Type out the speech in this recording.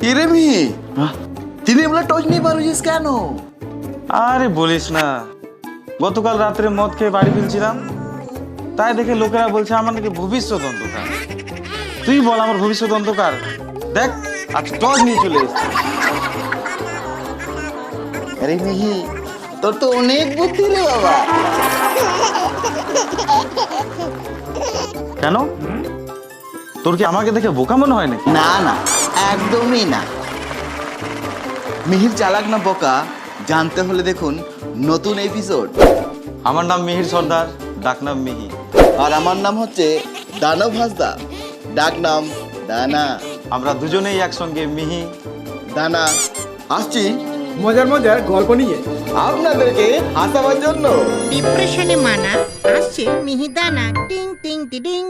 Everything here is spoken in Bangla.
কিরে মিহি, তিনি বলে টর্চ নিয়ে পারছিস কেন? আরে বলিস না, গতকাল রাত্রে মদ খেয়ে বাড়ি ফিরছিলাম, তাই দেখে লোকেরা বলছে আমার নাকি ভবিষ্যৎ অন্ধকার। তুই বল আমার ভবিষ্যৎ অন্ধকার? দেখ আজ টর্চ নিয়ে চলে এসেছি। আরে মিহি, তোর তো অনেক বুদ্ধি রে বাবা। কেন, তোর কি আমাকে দেখে বোকা মনে হয় নাকি? না না, একদমই না। মিহির চালাক না বোকা জানতে হলে দেখুন নতুন এপিসোড। আমার নাম মিহির সর্দার, ডাক নাম মিহি। আর আমার নাম হচ্ছে দানব হাসদা, ডাক নাম দানা। আমরা দুজনেই একসঙ্গে মিহি দানা আসছি মজার মজার গল্প নিয়ে আপনাদেরকে হাসাবার জন্য। ডিপ্রেশনে মানা আসছে মিহিদানা টিং টিং টিডিং।